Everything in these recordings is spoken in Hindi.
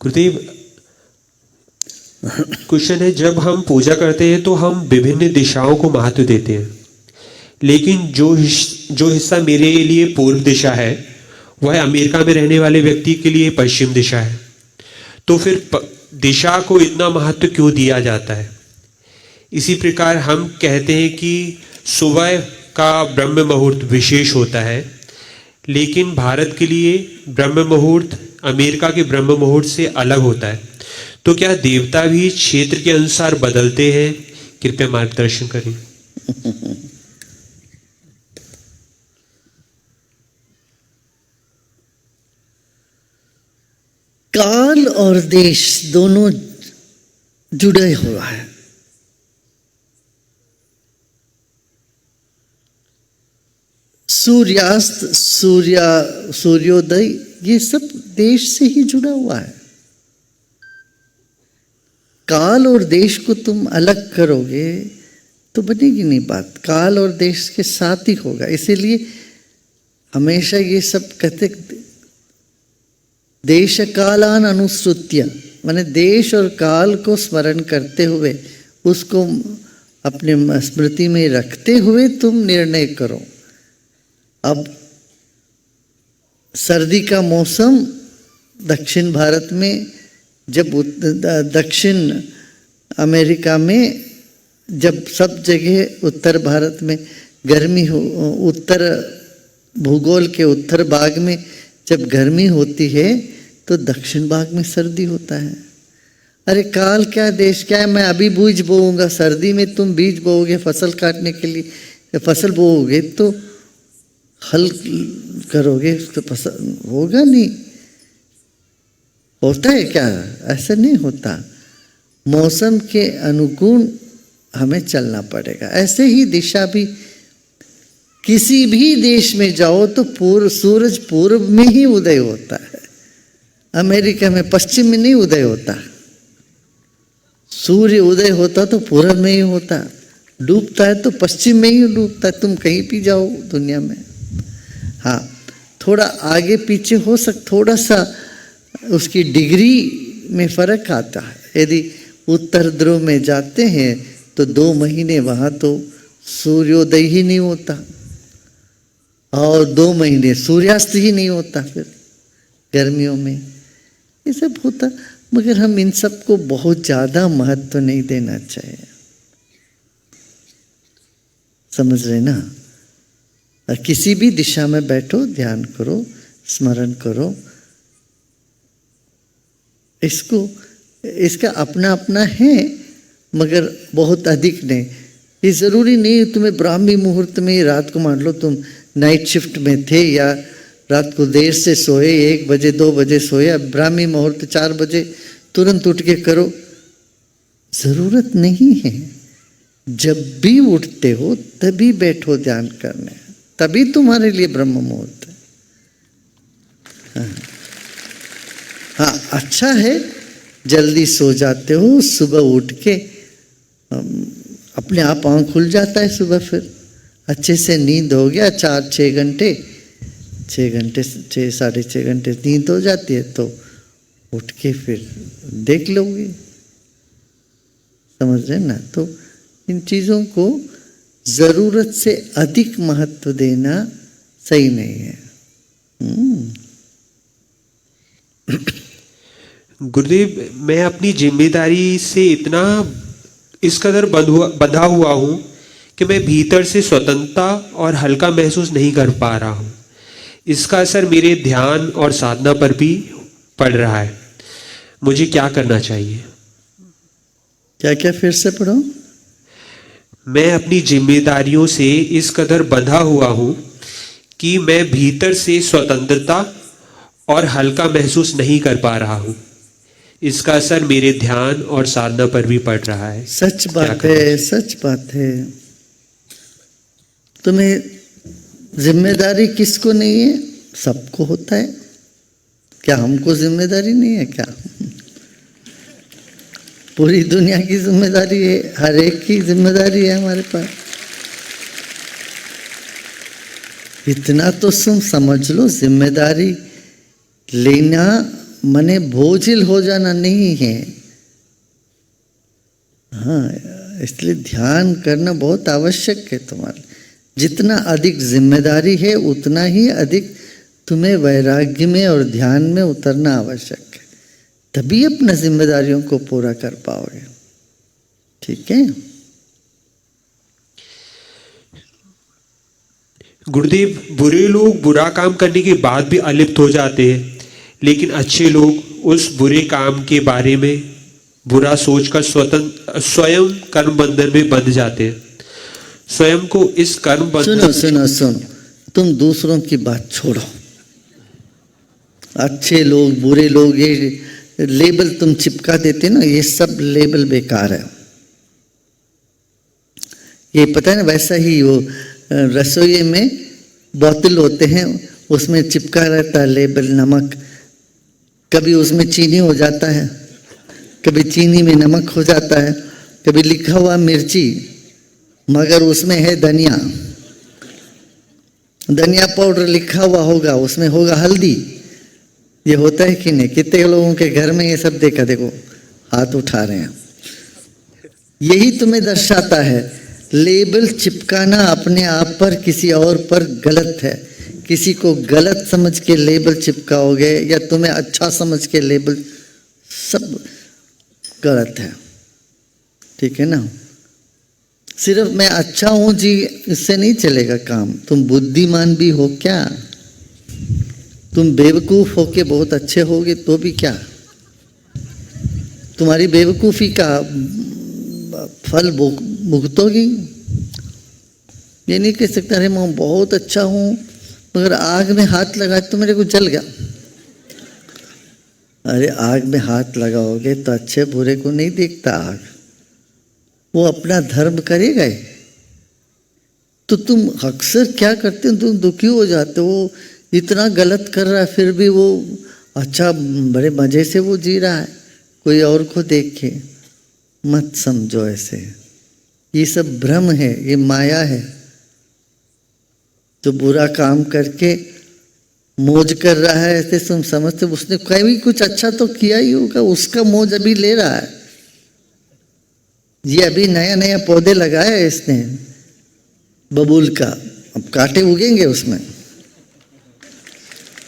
गुरुदेव, क्वेश्चन है, जब हम पूजा करते हैं तो हम विभिन्न दिशाओं को महत्व देते हैं, लेकिन जो हिस्सा मेरे लिए पूर्व दिशा है वह अमेरिका में रहने वाले व्यक्ति के लिए पश्चिम दिशा है। तो फिर दिशा को इतना महत्व क्यों दिया जाता है? इसी प्रकार हम कहते हैं कि सुबह का ब्रह्म मुहूर्त विशेष होता है, लेकिन भारत के लिए ब्रह्म मुहूर्त अमेरिका के ब्रह्म मुहूर्त से अलग होता है। तो क्या देवता भी क्षेत्र के अनुसार बदलते हैं? कृपया मार्गदर्शन करें। काल और देश दोनों जुड़े हुआ है। सूर्यास्त, सूर्योदय, ये सब देश से ही जुड़ा हुआ है। काल और देश को तुम अलग करोगे तो बनेगी नहीं बात। काल और देश के साथ ही होगा। इसीलिए हमेशा ये सब कहते, देश कालान अनुसृत्य, माने देश और काल को स्मरण करते हुए, उसको अपने स्मृति में रखते हुए तुम निर्णय करो। अब सर्दी का मौसम दक्षिण भारत में, जब दक्षिण अमेरिका में जब सब जगह उत्तर भारत में गर्मी हो, उत्तर भूगोल के उत्तर भाग में जब गर्मी होती है तो दक्षिण भाग में सर्दी होता है। अरे काल क्या, देश क्या है? मैं अभी बीज बोऊंगा, सर्दी में तुम बीज बोओगे फसल काटने के लिए, फसल बोओगे तो हल करोगे तो फसल होगा नहीं। होता है क्या? ऐसा नहीं होता। मौसम के अनुकूल हमें चलना पड़ेगा। ऐसे ही दिशा भी, किसी भी देश में जाओ तो सूरज पूर्व में ही उदय होता है। अमेरिका में पश्चिम में नहीं उदय होता। सूर्य उदय होता तो पूर्व में ही होता, डूबता है तो पश्चिम में ही डूबता है। तुम कहीं भी जाओ दुनिया में। हाँ, थोड़ा आगे पीछे हो थोड़ा सा उसकी डिग्री में फर्क आता है। यदि उत्तर ध्रुव में जाते हैं तो 2 महीने वहाँ तो सूर्योदय ही नहीं होता और 2 महीने सूर्यास्त ही नहीं होता। फिर गर्मियों में ये सब होता, मगर हम इन सब को बहुत ज़्यादा महत्व नहीं देना चाहिए। समझ रहे ना? और किसी भी दिशा में बैठो, ध्यान करो, स्मरण करो। इसका अपना अपना है, मगर बहुत अधिक नहीं। ये ज़रूरी नहीं तुम्हें ब्राह्मी मुहूर्त में, रात को मान लो तुम नाइट शिफ्ट में थे या रात को देर से सोए, 1 बजे 2 बजे सोए, अब ब्राह्मी मुहूर्त 4 बजे तुरंत उठ के करो, ज़रूरत नहीं है। जब भी उठते हो तभी बैठो ध्यान करने, तभी तुम्हारे लिए ब्रह्म मुहूर्त है। हाँ, अच्छा है जल्दी सो जाते हो, सुबह उठ के अपने आप आँख खुल जाता है। सुबह फिर अच्छे से नींद हो गया, 4-6 घंटे, 6 साढ़े 6 घंटे नींद हो जाती है तो उठ के फिर देख लोगे। समझ रहे ना? तो इन चीज़ों को ज़रूरत से अधिक महत्व देना सही नहीं है। गुरुदेव, मैं अपनी जिम्मेदारी से इतना इस कदर बंधा हुआ हूँ कि मैं भीतर से स्वतंत्रता और हल्का महसूस नहीं कर पा रहा हूँ। इसका असर मेरे ध्यान और साधना पर भी पड़ रहा है। मुझे क्या करना चाहिए? क्या क्या फिर से पढ़ो। मैं अपनी जिम्मेदारियों से इस कदर बंधा हुआ हूँ कि मैं भीतर से स्वतंत्रता और हल्का महसूस नहीं कर पा रहा हूँ। इसका असर मेरे ध्यान और साधना पर भी पड़ रहा है। सच बात है, सच बात है। तुम्हें जिम्मेदारी किसको नहीं है? सबको होता है। क्या हमको जिम्मेदारी नहीं है क्या? पूरी दुनिया की जिम्मेदारी है, हर एक की जिम्मेदारी है हमारे पास। इतना तो तुम समझ लो, जिम्मेदारी लेना मने बोझिल हो जाना नहीं है। हाँ, इसलिए ध्यान करना बहुत आवश्यक है तुम्हारे। जितना अधिक जिम्मेदारी है उतना ही अधिक तुम्हें वैराग्य में और ध्यान में उतरना आवश्यक है, तभी अपना जिम्मेदारियों को पूरा कर पाओगे। ठीक है। गुरुदेव, बुरे लोग बुरा काम करने के बाद भी अलिप्त हो जाते हैं, लेकिन अच्छे लोग उस बुरे काम के बारे में बुरा सोचकर स्वयं कर्म बंधन में बंध जाते हैं। स्वयं को इस कर्म बंधन सुनो, तुम दूसरों की बात छोड़ो। अच्छे लोग बुरे लोग ये लेबल तुम चिपका देते ना, ये सब लेबल बेकार है। ये पता है ना, वैसा ही वो रसोई में बोतल होते हैं, उसमें चिपका रहता है लेबल नमक। कभी उसमें चीनी हो जाता है, कभी चीनी में नमक हो जाता है, कभी लिखा हुआ मिर्ची मगर उसमें है धनिया। धनिया पाउडर लिखा हुआ होगा, उसमें होगा हल्दी। ये होता है कि नहीं? कितने लोगों के घर में ये सब देखा, देखो हाथ उठा रहे हैं। यही तुम्हें दर्शाता है, लेबल चिपकाना अपने आप पर किसी और पर गलत है। किसी को गलत समझ के लेबल चिपकाओगे या तुम्हें अच्छा समझ के लेबल, सब गलत है। ठीक है ना? सिर्फ मैं अच्छा हूं जी, इससे नहीं चलेगा काम। तुम बुद्धिमान भी हो क्या? तुम बेवकूफ हो के बहुत अच्छे होगे तो भी क्या? तुम्हारी बेवकूफी का फल भुगतोगी। ये नहीं कह सकता अरे मैं बहुत अच्छा हूं मगर आग में हाथ लगा तो मेरे को जल गया। अरे आग में हाथ लगाओगे तो अच्छे बुरे को नहीं देखता आग, वो अपना धर्म करेगा ही। तो तुम अक्सर क्या करते हो, तुम दुखी हो जाते हो। इतना गलत कर रहा है फिर भी वो अच्छा बड़े मजे से वो जी रहा है, कोई और को देख के। मत समझो ऐसे, ये सब भ्रम है, ये माया है। जो बुरा काम करके मौज कर रहा है ऐसे तुम समझते, उसने कभी कुछ अच्छा तो किया ही होगा, उसका मौज अभी ले रहा है। ये अभी नया नया पौधे लगाया है इसने बबूल का, अब कांटे उगेंगे उसमें।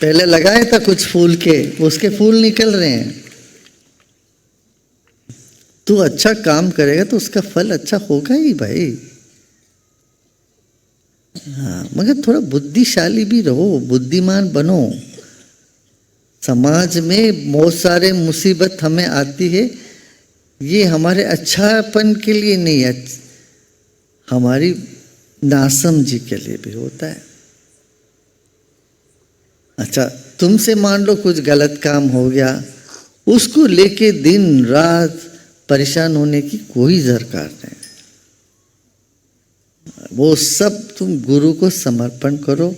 पहले लगाया था कुछ फूल के, उसके फूल निकल रहे हैं। तू अच्छा काम करेगा तो उसका फल अच्छा होगा ही भाई। हाँ, मगर थोड़ा बुद्धिशाली भी रहो, बुद्धिमान बनो। समाज में बहुत सारे मुसीबत हमें आती है, ये हमारे अच्छापन के लिए नहीं है, हमारी नासमझी के लिए भी होता है। अच्छा, तुमसे मान लो कुछ गलत काम हो गया, उसको लेके दिन रात परेशान होने की कोई दरकार नहीं। वो सब तुम गुरु को समर्पण करो,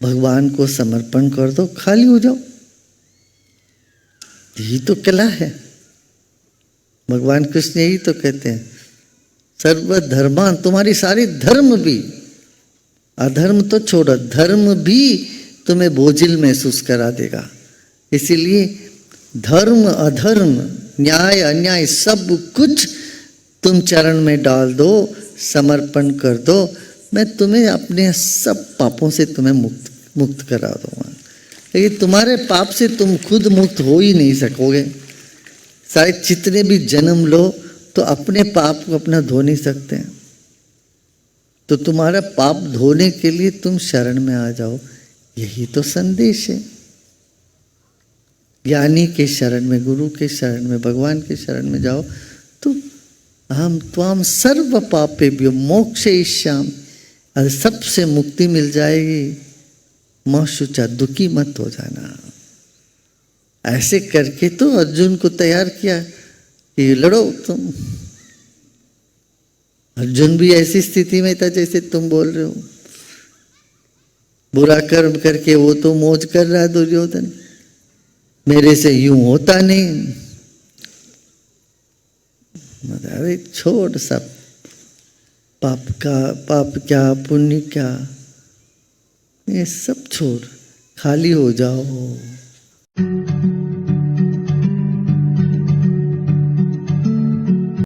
भगवान को समर्पण कर दो, खाली हो जाओ। यही तो कला है। भगवान कृष्ण यही तो कहते हैं, सर्वधर्मान, तुम्हारी सारी धर्म भी, अधर्म तो छोड़ो, धर्म भी तुम्हें बोझिल महसूस करा देगा। इसीलिए धर्म अधर्म न्याय अन्याय सब कुछ तुम चरण में डाल दो, समर्पण कर दो। मैं तुम्हें अपने सब पापों से तुम्हें मुक्त करा दूंगा। लेकिन तुम्हारे पाप से तुम खुद मुक्त हो ही नहीं सकोगे। शायद जितने भी जन्म लो तो अपने पाप को अपना धो नहीं सकते हैं। तो तुम्हारा पाप धोने के लिए तुम शरण में आ जाओ, यही तो संदेश है। ज्ञानी के शरण में, गुरु के शरण में, भगवान के शरण में जाओ तो हम त्वाम सर्व पापेभ्यो मोक्षयिष्यामि, सबसे मुक्ति मिल जाएगी। मां शुचा, दुखी मत हो जाना। ऐसे करके तो अर्जुन को तैयार किया कि लड़ो तुम। अर्जुन भी ऐसी स्थिति में था जैसे तुम बोल रहे हो। बुरा कर्म करके वो तो मौज कर रहा है दुर्योधन, मेरे से यूं होता नहीं। अरे छोड़ सब, पाप क्या पुण्य क्या, ये सब छोड़, खाली हो जाओ।